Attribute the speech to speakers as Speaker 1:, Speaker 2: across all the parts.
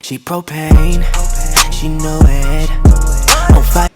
Speaker 1: She propane, she know it.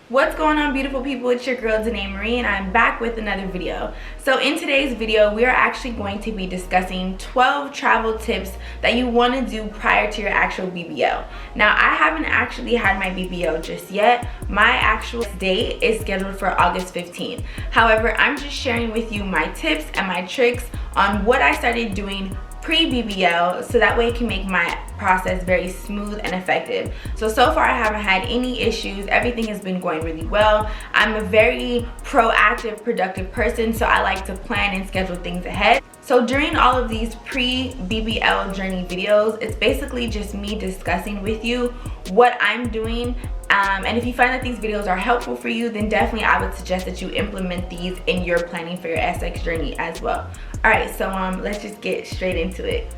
Speaker 2: What's going on, beautiful people? It's your girl denaimariie, and I'm back with another video. So in today's video, we are actually going to be discussing 12 travel tips that you want to do prior to your actual BBL. Now, I haven't actually had my BBL just yet. My actual date is scheduled for August 15th. However, I'm just sharing with you my tips and my tricks on what I started doing pre-BBL, so that way it can make my process very smooth and effective. So far I haven't had any issues. Everything has been going really well. I'm a very proactive, productive person, so I like to plan and schedule things ahead. So during all of these pre-BBL journey videos, it's basically just me discussing with you what I'm doing. And if you find that these videos are helpful for you, then definitely I would suggest that you implement these in your planning for your SX journey as well. Alright, so let's just get straight into it.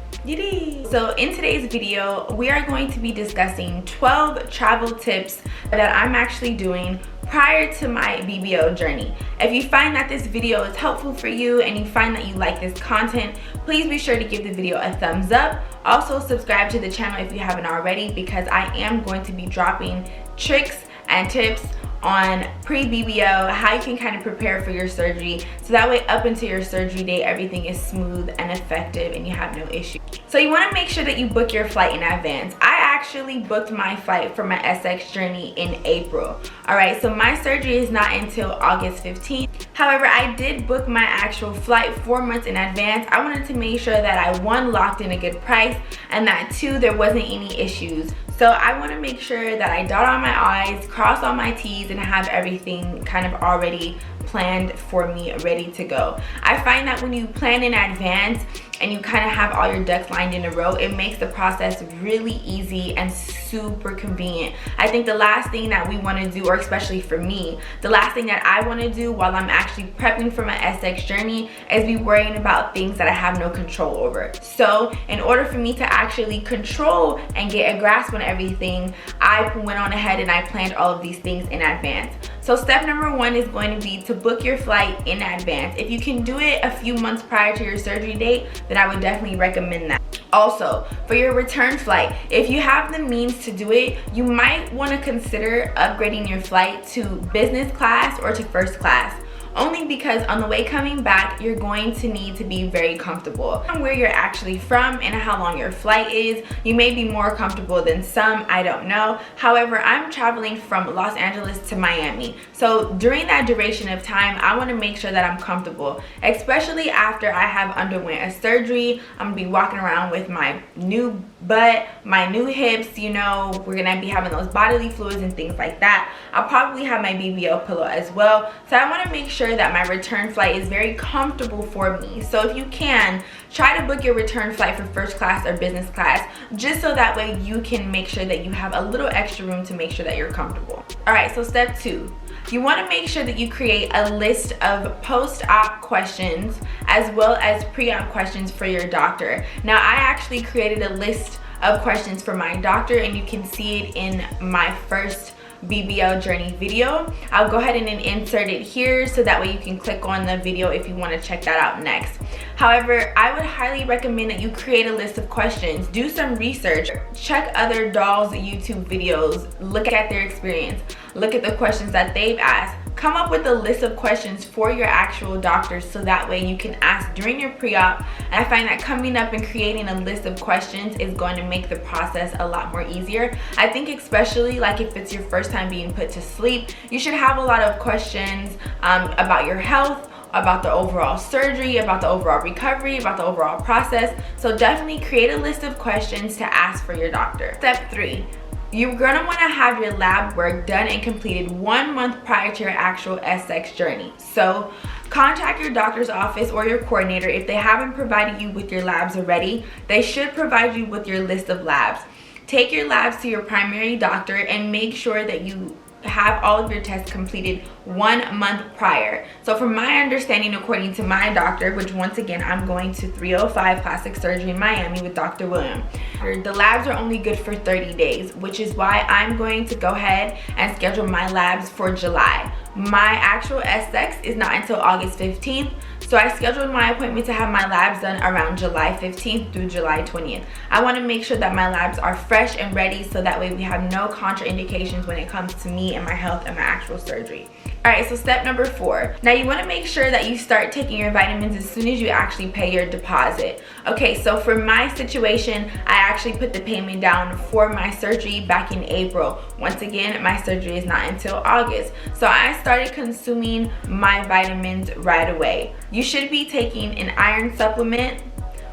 Speaker 2: So in today's video, we are going to be discussing 12 travel tips that I'm actually doing prior to my BBL journey. If you find that this video is helpful for you and you find that you like this content, please be sure to give the video a thumbs up. Also subscribe to the channel if you haven't already, because I am going to be dropping tricks and tips on pre-BBL, how you can kind of prepare for your surgery, so that way up until your surgery date everything is smooth and effective and you have no issue. So you want to make sure that you book your flight in advance. I actually booked my flight for my SX journey in April. Alright, so my surgery is not until August 15th. However, I did book my actual flight 4 months in advance. I wanted to make sure that I, one, locked in a good price, and that two, there wasn't any issues. So I want to make sure that I dot all my I's, cross all my T's, and have everything kind of already planned for me, ready to go. I find that when you plan in advance and you kind of have all your ducks lined in a row, it makes the process really easy and super convenient. I think the last thing that we want to do, or especially for me, the last thing that I want to do while I'm actually prepping for my SX journey is be worrying about things that I have no control over. So in order for me to actually control and get a grasp on everything, I went on ahead and I planned all of these things in advance. So step number one is going to be to book your flight in advance. If you can do it a few months prior to your surgery date, then I would definitely recommend that. Also, for your return flight, if you have the means to do it, you might want to consider upgrading your flight to business class or to first class. Only because on the way coming back, you're going to need to be very comfortable. Where you're actually from and how long your flight is, you may be more comfortable than some, I don't know. However, I'm traveling from Los Angeles to Miami. So during that duration of time, I want to make sure that I'm comfortable, especially after I have underwent a surgery. I'm gonna be walking around with my new butt, my new hips, you know, we're gonna be having those bodily fluids and things like that. I'll probably have my BBL pillow as well. So I want to make sure that my return flight is very comfortable for me. So if you can, try to book your return flight for first class or business class, just so that way you can make sure that you have a little extra room to make sure that you're comfortable. Alright, so step two. You want to make sure that you create a list of post-op questions as well as pre-op questions for your doctor. Now, I actually created a list of questions for my doctor, and you can see it in my first BBL journey video. I'll go ahead and insert it here so that way you can click on the video if you want to check that out next. However, I would highly recommend that you create a list of questions. Do some research, check other dolls YouTube videos, look at their experience, look at the questions that they've asked. Come up with a list of questions for your actual doctors so that way you can ask during your pre-op. And I find that coming up and creating a list of questions is going to make the process a lot more easier. I think especially like if it's your first time being put to sleep, you should have a lot of questions about your health, about the overall surgery, about the overall recovery, about the overall process. So definitely create a list of questions to ask for your doctor. Step three. You're gonna wanna have your lab work done and completed 1 month prior to your actual SX journey. So contact your doctor's office or your coordinator. If they haven't provided you with your labs already, they should provide you with your list of labs. Take your labs to your primary doctor and make sure that you have all of your tests completed 1 month prior. So from my understanding, according to my doctor, which once again, I'm going to 305 Plastic Surgery in Miami with Dr. William. The labs are only good for 30 days, which is why I'm going to go ahead and schedule my labs for July. My actual SX is not until August 15th. So I scheduled my appointment to have my labs done around July 15th through July 20th. I want to make sure that my labs are fresh and ready so that way we have no contraindications when it comes to me and my health and my actual surgery. Alright, so step number 4. Now you want to make sure that you start taking your vitamins as soon as you actually pay your deposit. Okay, so for my situation, I actually put the payment down for my surgery back in April. Once again, my surgery is not until August. So I started consuming my vitamins right away. You should be taking an iron supplement,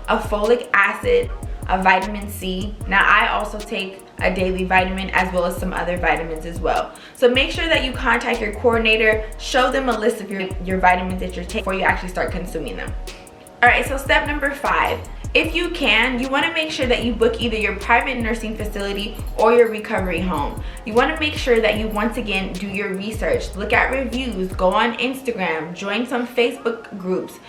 Speaker 2: a folic acid, a vitamin C. Now I also take a daily vitamin as well as some other vitamins as well. So make sure that you contact your coordinator, show them a list of your vitamins that you're taking before you actually start consuming them. Alright, so step number 5. If you can, you want to make sure that you book either your private nursing facility or your recovery home. You want to make sure that you once again do your research, look at reviews, go on Instagram, join some Facebook groups,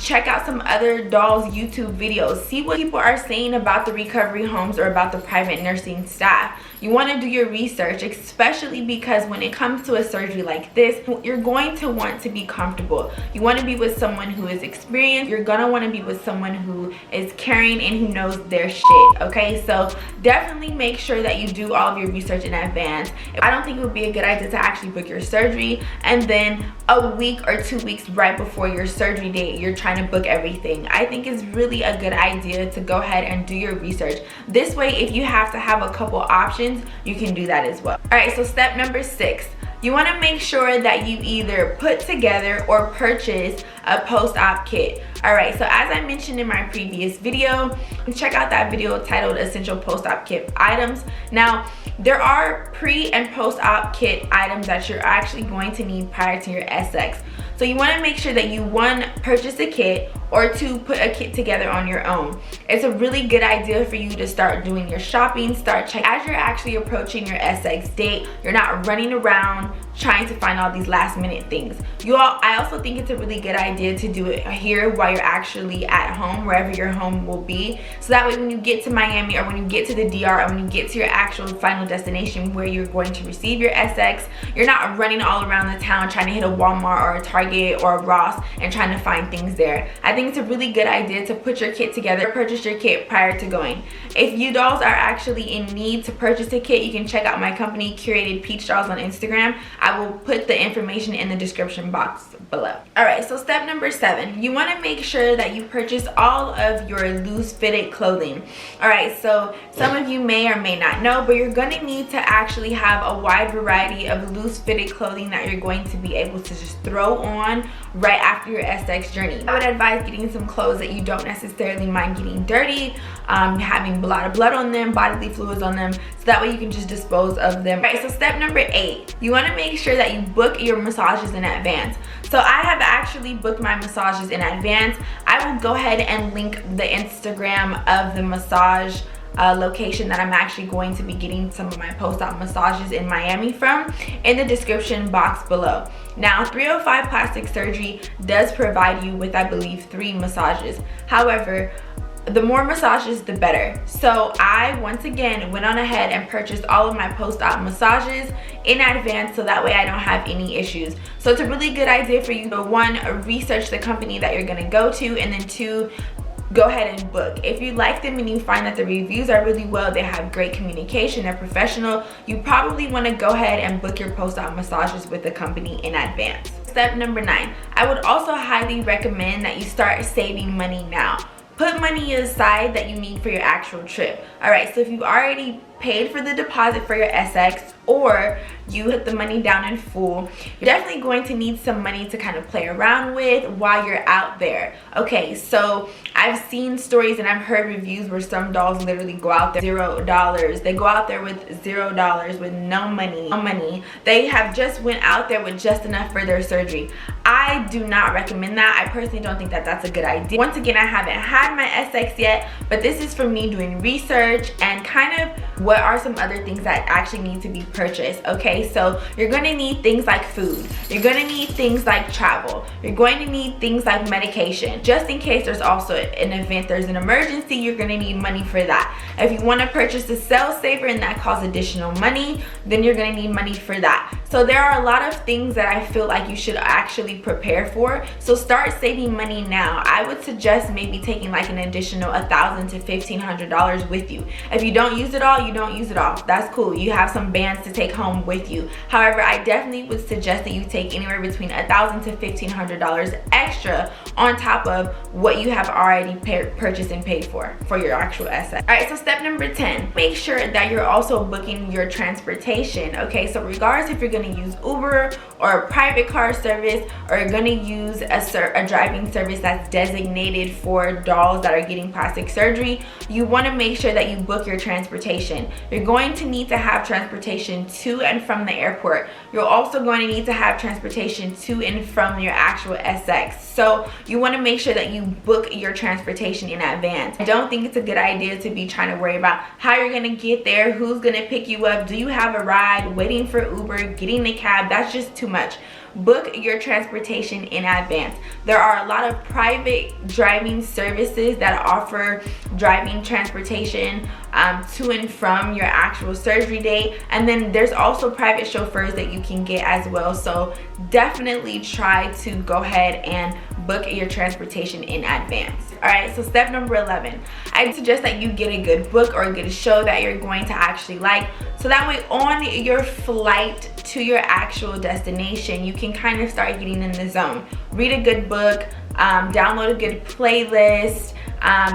Speaker 2: check out some other dolls YouTube videos, see what people are saying about the recovery homes or about the private nursing staff. You want to do your research, especially because when it comes to a surgery like this, you're going to want to be comfortable. You want to be with someone who is experienced. You're going to want to be with someone who is caring and who knows their shit. Okay, so definitely make sure that you do all of your research in advance. I don't think it would be a good idea to actually book your surgery and then a week or 2 weeks right before your surgery date you're trying to book everything. I think it's really a good idea to go ahead and do your research. This way, if you have to have a couple options, you can do that as well. All right, so step number 6. You want to make sure that you either put together or purchase a post-op kit. Alright, so as I mentioned in my previous video, check out that video titled Essential Post-Op Kit Items. Now, there are pre and post-op kit items that you're actually going to need prior to your SX. So you want to make sure that you, 1, purchase a kit, or 2, put a kit together on your own. It's a really good idea for you to start doing your shopping, start checking. As you're actually approaching your SX date, you're not running around trying to find all these last minute things. I also think it's a really good idea to do it here while you're actually at home, wherever your home will be. So that way when you get to Miami or when you get to the DR or when you get to your actual final destination where you're going to receive your SX, you're not running all around the town trying to hit a Walmart or a Target or a Ross and trying to find things there. I think it's a really good idea to put your kit together, purchase your kit prior to going. If you dolls are actually in need to purchase a kit, you can check out my company, Curated Peach Dolls, on Instagram. I will put the information in the description box below. Alright, so step number 7. You want to make sure that you purchase all of your loose fitted clothing. Alright, so some of you may or may not know, but you're going to need to actually have a wide variety of loose fitted clothing that you're going to be able to just throw on right after your SX journey. I would advise getting some clothes that you don't necessarily mind getting dirty, having a lot of blood on them, bodily fluids on them, so that way you can just dispose of them. Alright, so step number 8. You want to make sure that you book your massages in advance. So I have actually booked my massages in advance. I will go ahead and link the Instagram of the massage location that I'm actually going to be getting some of my post-op massages in Miami from in the description box below. Now, 305 Plastic Surgery does provide you with, I believe, 3 massages. However, the more massages, the better. So I once again went on ahead and purchased all of my post-op massages in advance so that way I don't have any issues. So it's a really good idea for you to, 1, research the company that you're going to go to, and then 2, go ahead and book. If you like them and you find that the reviews are really well, they have great communication, they're professional, you probably want to go ahead and book your post-op massages with the company in advance. Step number 9. I would also highly recommend that you start saving money now. Put money aside that you need for your actual trip. Alright, so if you've already paid for the deposit for your SX or you hit the money down in full, you're definitely going to need some money to kind of play around with while you're out there. Okay, so I've seen stories and I've heard reviews where some dolls literally go out there $0. They go out there with $0 with no money. They have just went out there with just enough for their surgery. I do not recommend that. I personally don't think that that's a good idea. Once again, I haven't had my SX yet, but this is from me doing research and kind of what are some other things that actually need to be purchased. Okay, so you're going to need things like food, you're going to need things like travel, you're going to need things like medication, just in case there's also an event, there's an emergency, you're going to need money for that. If you want to purchase a cell saver and that costs additional money, then you're going to need money for that. So there are a lot of things that I feel like you should actually prepare for. So start saving money now. I would suggest maybe taking like an additional $1,000 to $1,500 with you. If you don't use it all, you don't use it all. That's cool. You have some bands to take home with you. However, I definitely would suggest that you take anywhere between $1,000 to $1,500 extra on top of what you have already purchased and paid for your actual asset. All right, so step number 10, make sure that you're also booking your transportation. Okay, so regardless if you're going to use Uber or a private car service, or you're going to use a driving service that's designated for dolls that are getting plastic surgery, you want to make sure that you book your transportation. You're going to need to have transportation to and from the airport. You're also going to need to have transportation to and from your actual SX. So you want to make sure that you book your transportation in advance. I don't think it's a good idea to be trying to worry about how you're going to get there, who's going to pick you up, do you have a ride, waiting for Uber, getting a cab. That's just too much. Book your transportation in advance. There are a lot of private driving services that offer driving transportation to and from your actual surgery date, and then there's also private chauffeurs that you can get as well. So definitely try to go ahead and book your transportation in advance. All right, so step number 11, I suggest that you get a good book or a good show that you're going to actually like, so that way on your flight to your actual destination, you can kind of start getting in the zone. Read a good book, download a good playlist,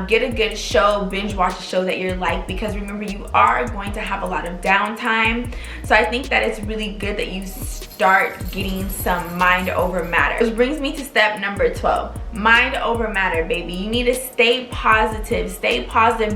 Speaker 2: get a good show, binge watch a show that you're like, because remember, you are going to have a lot of downtime. So I think that it's really good that you start getting some mind over matter. Which brings me to step number 12, mind over matter, baby. You need to stay positive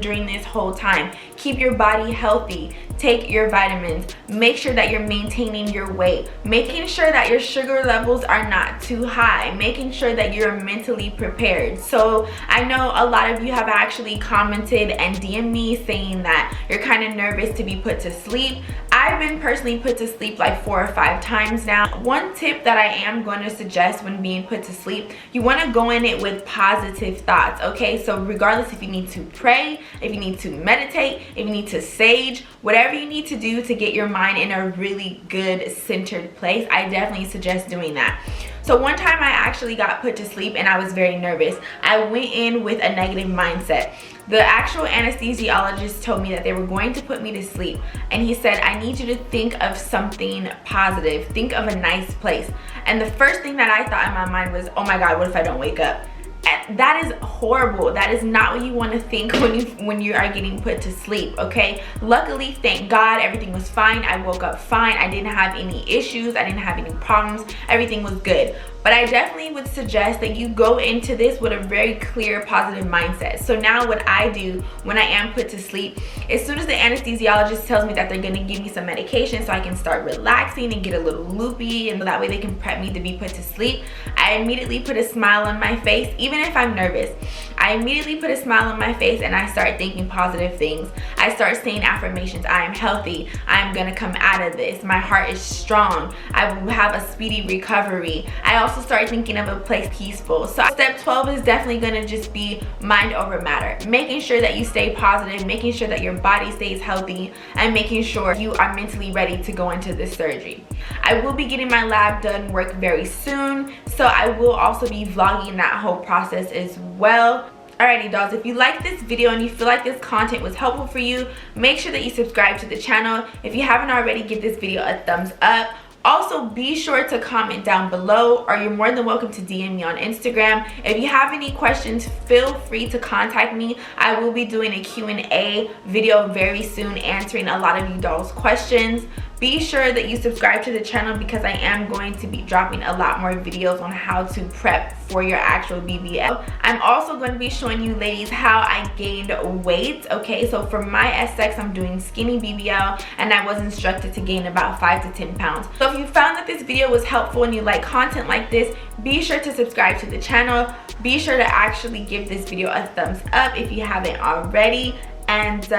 Speaker 2: during this whole time. Keep your body healthy, take your vitamins, make sure that you're maintaining your weight, making sure that your sugar levels are not too high, making sure that you're mentally prepared. So I know a lot of you have actually commented and DM'd me saying that you're kind of nervous to be put to sleep. I've been personally put to sleep like 4 or 5 times now. One tip that I am going to suggest when being put to sleep, you want to go in it with positive thoughts. Okay, so regardless if you need to pray, if you need to meditate, if you need to sage, whatever you need to do to get your mind in a really good centered place, I definitely suggest doing that. So one time I actually got put to sleep and I was very nervous. I went in with a negative mindset. The actual anesthesiologist told me that they were going to put me to sleep, and he said, I need you to think of something positive, think of a nice place. And the first thing that I thought in my mind was, oh my God, what if I don't wake up? And that is horrible. That is not what you want to think when you are getting put to sleep. Okay, luckily, thank God, everything was fine. I woke up fine. I didn't have any issues, I didn't have any problems, everything was good. But I definitely would suggest that you go into this with a very clear, positive mindset. So now what I do when I am put to sleep, as soon as the anesthesiologist tells me that they're gonna give me some medication so I can start relaxing and get a little loopy, and that way they can prep me to be put to sleep, I immediately put a smile on my face, even if I'm nervous. I immediately put a smile on my face and I start thinking positive things. I start saying affirmations. I am healthy. I'm gonna come out of this. My heart is strong. I will have a speedy recovery. I also start thinking of a place peaceful. So step 12 is definitely gonna just be mind over matter. Making sure that you stay positive, making sure that your body stays healthy, and making sure you are mentally ready to go into this surgery. I will be getting my lab done work very soon, so I will also be vlogging that whole process as well. Alrighty dolls, if you like this video and you feel like this content was helpful for you, make sure that you subscribe to the channel. If you haven't already, give this video a thumbs up. Also, be sure to comment down below, or you're more than welcome to DM me on Instagram. If you have any questions, feel free to contact me. I will be doing a Q&A video very soon, answering a lot of you dolls' questions. Be sure that you subscribe to the channel because I am going to be dropping a lot more videos on how to prep for your actual BBL. I'm also going to be showing you ladies how I gained weight. Okay, so for my SX, I'm doing skinny BBL, and I was instructed to gain about 5 to 10 pounds. So if you found that this video was helpful and you like content like this, be sure to subscribe to the channel. Be sure to actually give this video a thumbs up if you haven't already. and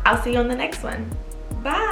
Speaker 2: I'll see you on the next one. Bye.